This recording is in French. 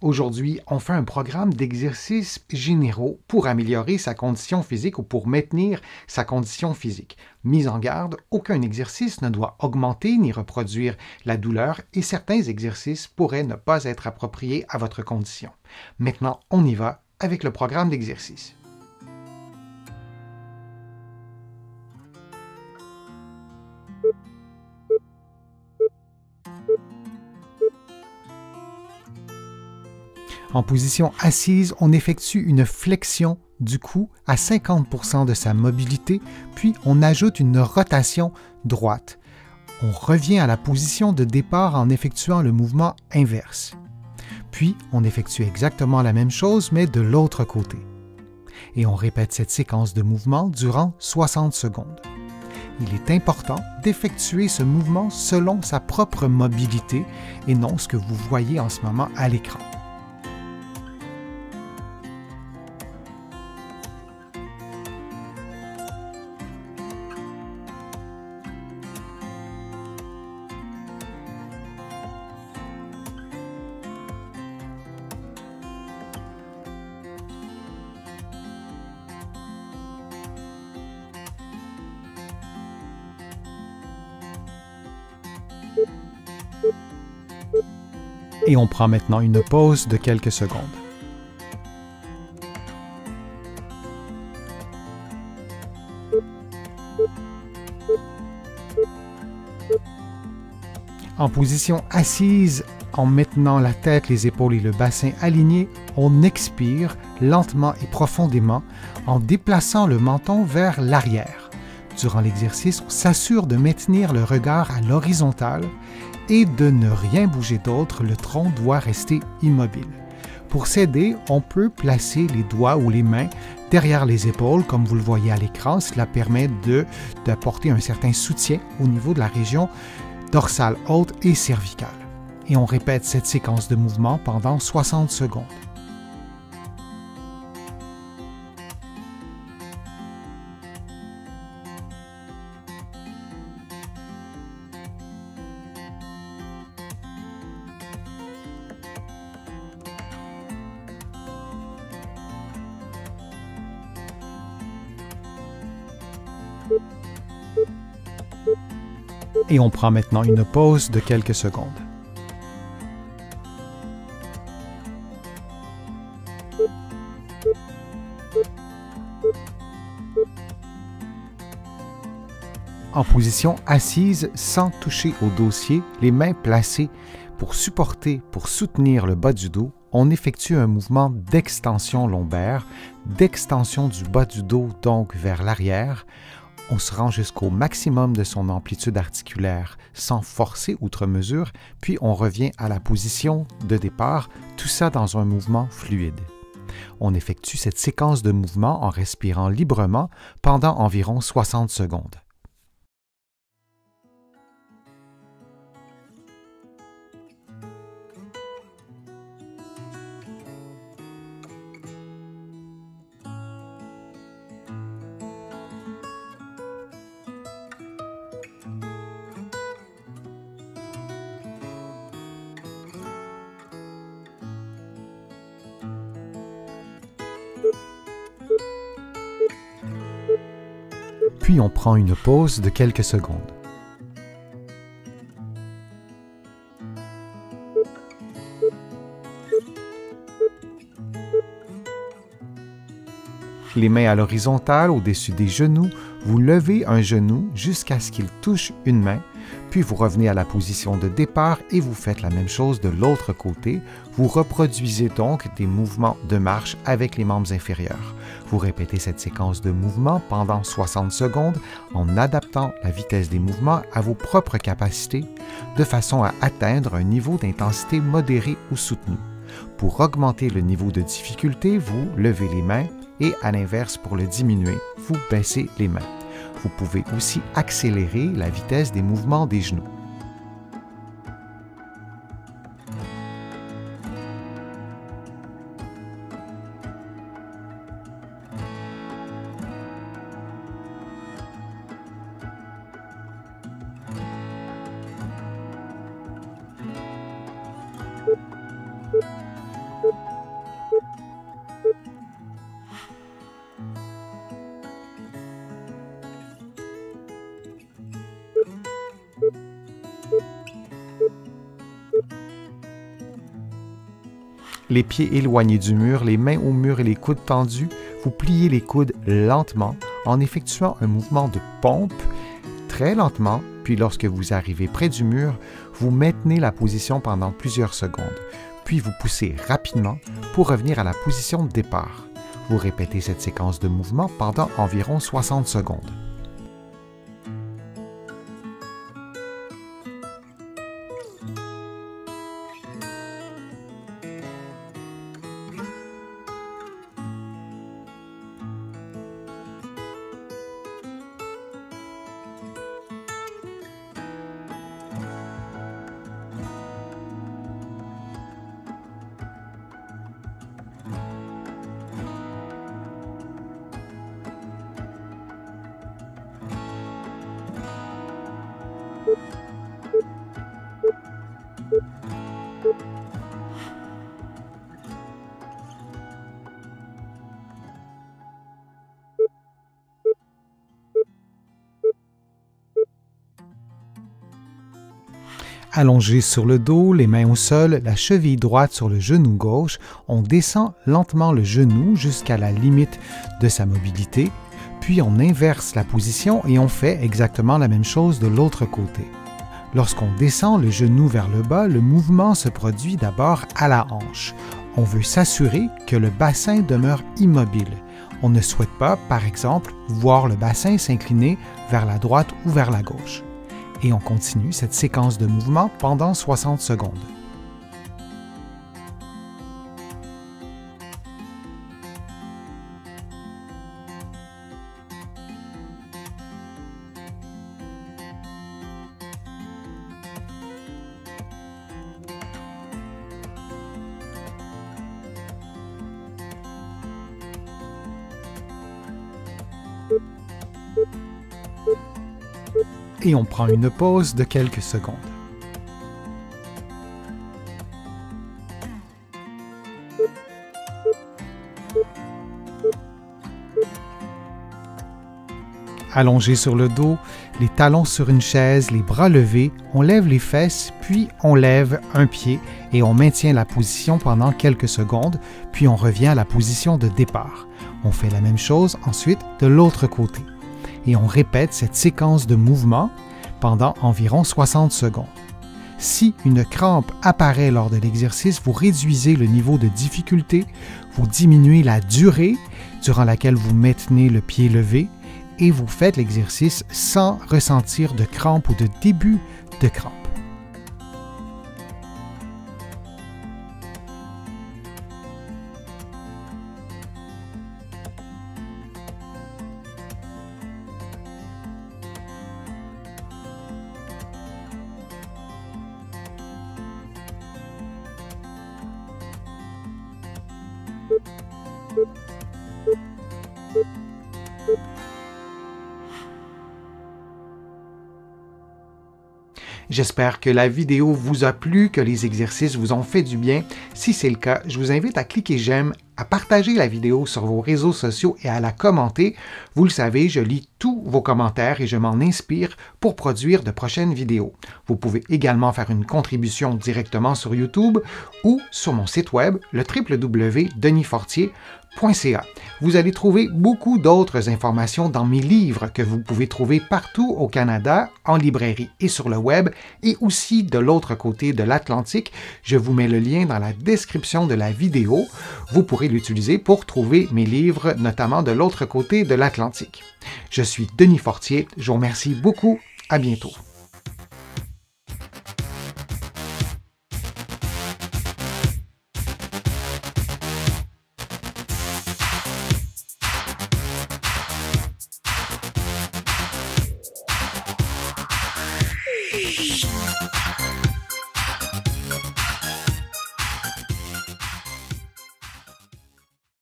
Aujourd'hui, on fait un programme d'exercices généraux pour améliorer sa condition physique ou pour maintenir sa condition physique. Mise en garde, aucun exercice ne doit augmenter ni reproduire la douleur et certains exercices pourraient ne pas être appropriés à votre condition. Maintenant, on y va avec le programme d'exercice. En position assise, on effectue une flexion du cou à 50% de sa mobilité, puis on ajoute une rotation droite. On revient à la position de départ en effectuant le mouvement inverse. Puis, on effectue exactement la même chose, mais de l'autre côté. Et on répète cette séquence de mouvements durant 60 secondes. Il est important d'effectuer ce mouvement selon sa propre mobilité et non ce que vous voyez en ce moment à l'écran. Et on prend maintenant une pause de quelques secondes. En position assise, en maintenant la tête, les épaules et le bassin alignés, on expire lentement et profondément en déplaçant le menton vers l'arrière. Durant l'exercice, on s'assure de maintenir le regard à l'horizontale et de ne rien bouger d'autre, le tronc doit rester immobile. Pour s'aider, on peut placer les doigts ou les mains derrière les épaules, comme vous le voyez à l'écran. Cela permet d'apporter un certain soutien au niveau de la région dorsale haute et cervicale. Et on répète cette séquence de mouvements pendant 60 secondes. Et on prend maintenant une pause de quelques secondes. En position assise, sans toucher au dossier, les mains placées pour soutenir le bas du dos, on effectue un mouvement d'extension lombaire, d'extension du bas du dos donc vers l'arrière. On se rend jusqu'au maximum de son amplitude articulaire sans forcer outre mesure, puis on revient à la position de départ, tout ça dans un mouvement fluide. On effectue cette séquence de mouvements en respirant librement pendant environ 60 secondes. Puis on prend une pause de quelques secondes. Les mains à l'horizontale au-dessus des genoux, vous levez un genou jusqu'à ce qu'il touche une main, puis vous revenez à la position de départ et vous faites la même chose de l'autre côté. Vous reproduisez donc des mouvements de marche avec les membres inférieurs. Vous répétez cette séquence de mouvements pendant 60 secondes en adaptant la vitesse des mouvements à vos propres capacités de façon à atteindre un niveau d'intensité modéré ou soutenu. Pour augmenter le niveau de difficulté, vous levez les mains et à l'inverse, pour le diminuer, vous baissez les mains. Vous pouvez aussi accélérer la vitesse des mouvements des genoux. Les pieds éloignés du mur, les mains au mur et les coudes tendus, vous pliez les coudes lentement en effectuant un mouvement de pompe très lentement, puis lorsque vous arrivez près du mur, vous maintenez la position pendant plusieurs secondes, puis vous poussez rapidement pour revenir à la position de départ. Vous répétez cette séquence de mouvements pendant environ 60 secondes. Allongé sur le dos, les mains au sol, la cheville droite sur le genou gauche, on descend lentement le genou jusqu'à la limite de sa mobilité, puis on inverse la position et on fait exactement la même chose de l'autre côté. Lorsqu'on descend le genou vers le bas, le mouvement se produit d'abord à la hanche. On veut s'assurer que le bassin demeure immobile. On ne souhaite pas, par exemple, voir le bassin s'incliner vers la droite ou vers la gauche. Et on continue cette séquence de mouvements pendant 60 secondes. Et on prend une pause de quelques secondes. Allongé sur le dos, les talons sur une chaise, les bras levés, on lève les fesses, puis on lève un pied et on maintient la position pendant quelques secondes, puis on revient à la position de départ. On fait la même chose ensuite de l'autre côté. Et on répète cette séquence de mouvements pendant environ 60 secondes. Si une crampe apparaît lors de l'exercice, vous réduisez le niveau de difficulté, vous diminuez la durée durant laquelle vous maintenez le pied levé et vous faites l'exercice sans ressentir de crampe ou de début de crampe. J'espère que la vidéo vous a plu, que les exercices vous ont fait du bien. Si c'est le cas, je vous invite à cliquer j'aime, à partager la vidéo sur vos réseaux sociaux et à la commenter. Vous le savez, je lis tous vos commentaires et je m'en inspire pour produire de prochaines vidéos. Vous pouvez également faire une contribution directement sur YouTube ou sur mon site web, le www.denisfortier.ca. Vous allez trouver beaucoup d'autres informations dans mes livres que vous pouvez trouver partout au Canada, en librairie et sur le web, et aussi de l'autre côté de l'Atlantique. Je vous mets le lien dans la description de la vidéo. Vous pourrez l'utiliser pour trouver mes livres, notamment de l'autre côté de l'Atlantique. Je suis Denis Fortier. Je vous remercie beaucoup. À bientôt.